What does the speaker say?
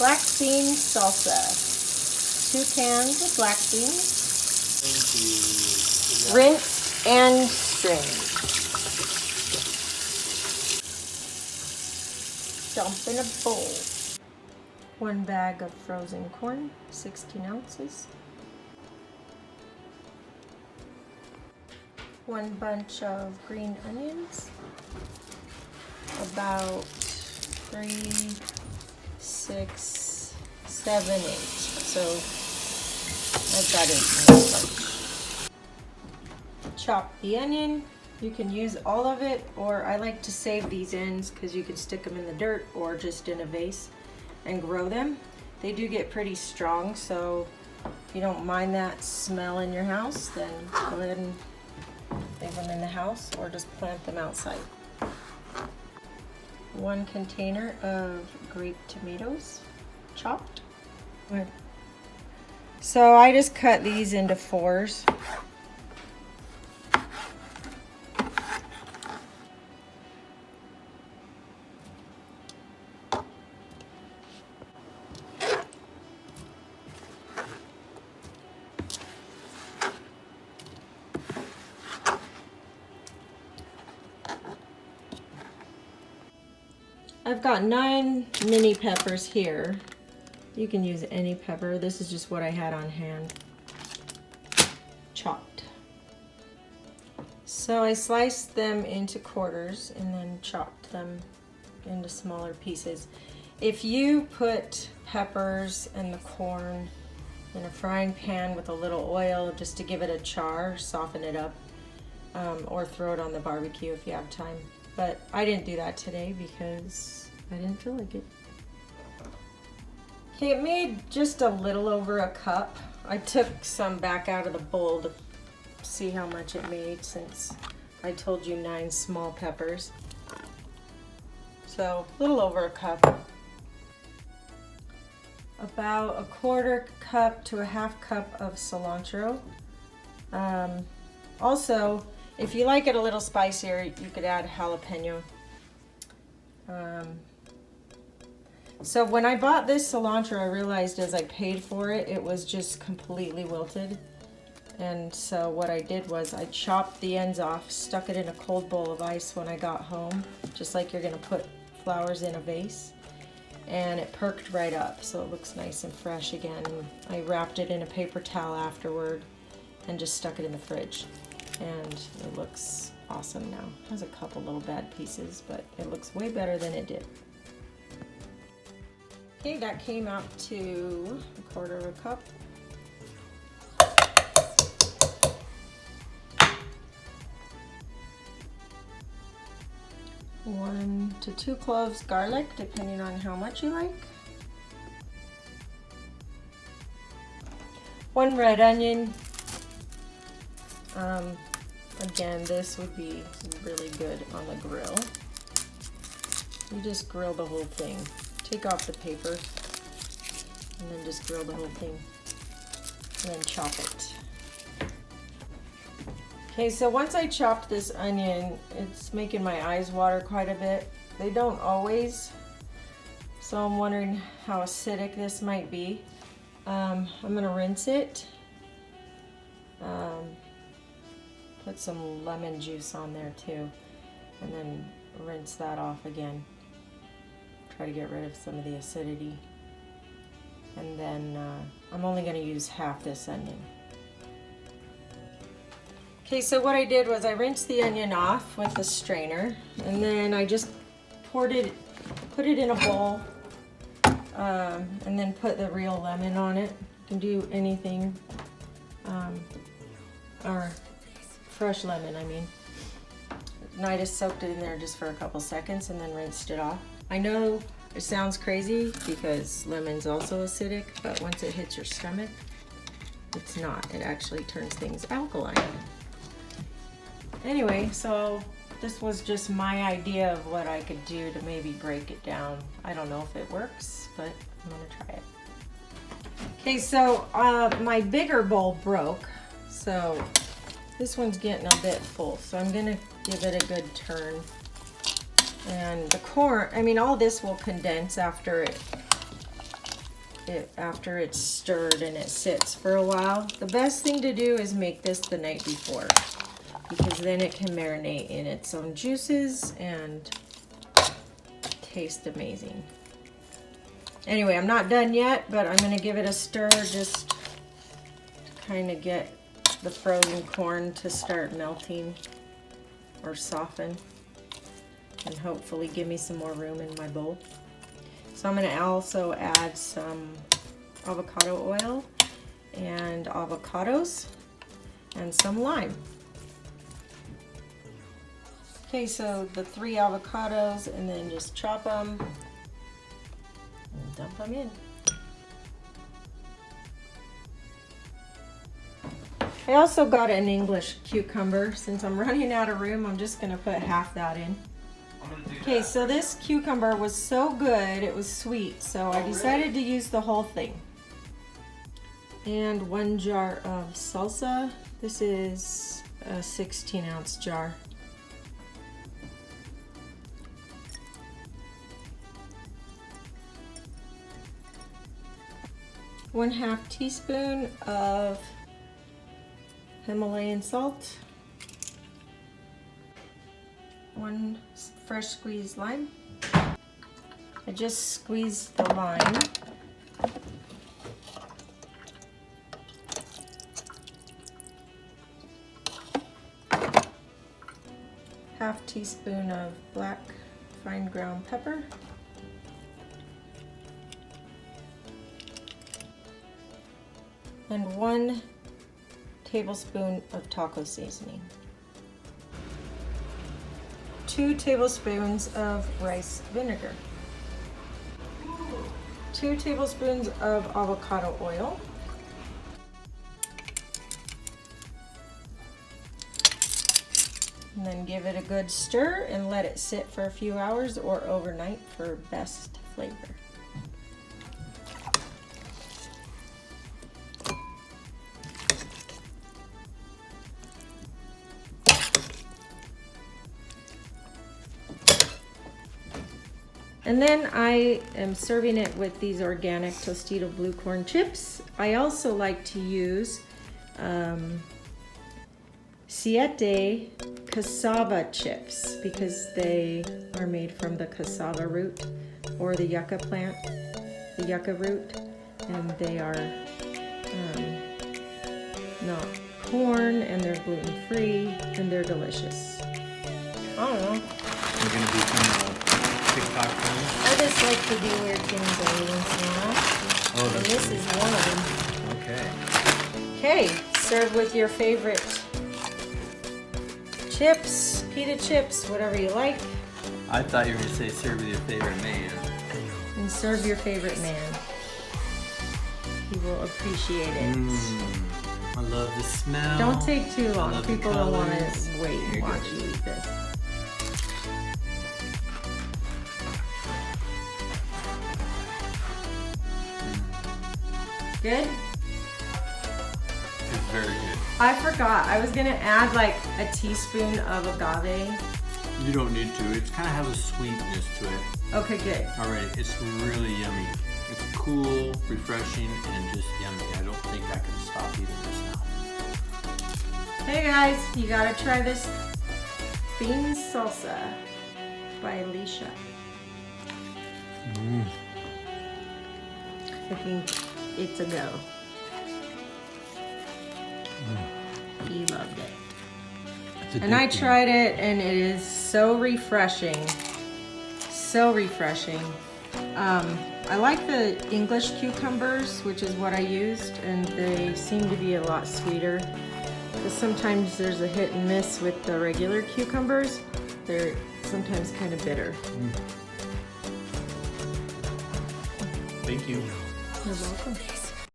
black bean salsa. 2 cans of black beans. Rinse and strain. Dump in a bowl. 1 bag of frozen corn, 16 ounces. 1 bunch of green onions. About 3, 6, 7, 8. So I've got 8 in this bunch. Chop the onion. You can use all of it, or I like to save these ends because you can stick them in the dirt or just in a vase and grow them. They do get pretty strong, so if you don't mind that smell in your house, then go ahead and leave them in the house or just plant them outside. 1 container of grape tomatoes, chopped. So I just cut these into 4s. I've got 9 mini peppers here. You can use any pepper. This is just what I had on hand. Chopped. So I sliced them into quarters and then chopped them into smaller pieces. If you put peppers and the corn in a frying pan with a little oil just to give it a char, soften it up, or throw it on the barbecue if you have time. But I didn't do that today because I didn't feel like it. Okay, it made just a little over a cup. I took some back out of the bowl to see how much it made since I told you 9 small peppers. So a little over a cup. About a 1/4 cup to a 1/2 cup of cilantro. Also, if you like it a little spicier, you could add jalapeno. So when I bought this cilantro, I realized as I paid for it, it was just completely wilted. And so what I did was I chopped the ends off, stuck it in a cold bowl of ice when I got home, just like you're gonna put flowers in a vase. And it perked right up, so it looks nice and fresh again. And I wrapped it in a paper towel afterward and just stuck it in the fridge. And it looks awesome now. It has a couple little bad pieces, but it looks way better than it did. Okay, that came out to a 1/4 cup. 1 to 2 cloves garlic, depending on how much you like. 1 red onion. Again, this would be really good on the grill. You just grill the whole thing. Take off the paper and then just grill the whole thing and then chop it. Okay, so once I chopped this onion, it's making my eyes water quite a bit. They don't always, so I'm wondering how acidic this might be. I'm gonna rinse it. Put some lemon juice on there too, and then rinse that off again. Try to get rid of some of the acidity. And then I'm only gonna use half this onion. Okay, so what I did was I rinsed the onion off with the strainer, and then I just put it in a bowl, and then put the real lemon on it. You can do anything, or fresh lemon, I mean. And I just soaked it in there just for a couple seconds and then rinsed it off. I know it sounds crazy because lemon's also acidic, but once it hits your stomach, it's not. It actually turns things alkaline. Anyway, so this was just my idea of what I could do to maybe break it down. I don't know if it works, but I'm gonna try it. Okay, so my bigger bowl broke, so this one's getting a bit full, so I'm gonna give it a good turn. And the corn, I mean, all this will condense after it after it's stirred and it sits for a while. The best thing to do is make this the night before, because then it can marinate in its own juices and taste amazing. Anyway, I'm not done yet, but I'm gonna give it a stir just to kind of get the frozen corn to start melting or soften, and hopefully give me some more room in my bowl. So I'm gonna also add some avocado oil and avocados and some lime. Okay, so the 3 avocados, and then just chop them and dump them in. I also got an English cucumber. Since I'm running out of room, I'm just gonna put half that in. Okay, so this cucumber was so good, it was sweet, so I decided to use the whole thing. And 1 jar of salsa. This is a 16-ounce jar. One-half teaspoon of Himalayan salt. 1 fresh squeezed lime. I just squeezed the lime. Half teaspoon of black fine ground pepper. And 1 tablespoon of taco seasoning. 2 tablespoons of rice vinegar. 2 tablespoons of avocado oil. And then give it a good stir and let it sit for a few hours or overnight for best flavor. And then I am serving it with these organic Tostito blue corn chips. I also like to use Siete cassava chips because they are made from the cassava root or the yucca plant, the yucca root, and they are not corn, and they're gluten-free, and they're delicious. I don't know. You're going to do some TikTok things? I just like to do weird things every once in a while. Oh, and this is one of them. Okay. Okay, serve with your favorite chips, pita chips, whatever you like. I thought you were going to say serve with your favorite man. And serve your favorite man. He will appreciate it. I love the smell. Don't take too long. People don't want colors. to wait and watch you eat this. Good? It's very good. I forgot. I was going to add like a teaspoon of agave. You don't need to. It's kind of has a sweetness to it. Okay, good. Alright, it's really yummy. It's cool, refreshing, and just yummy. I don't think I can stop eating this now. Hey guys, you gotta try this bean salsa by Alicia. I think it's a go. He loved it. And I tried it, and it is so refreshing. So refreshing. I like the English cucumbers, which is what I used, and they seem to be a lot sweeter. Because sometimes there's a hit and miss with the regular cucumbers. They're sometimes kind of bitter. Thank you. You're welcome.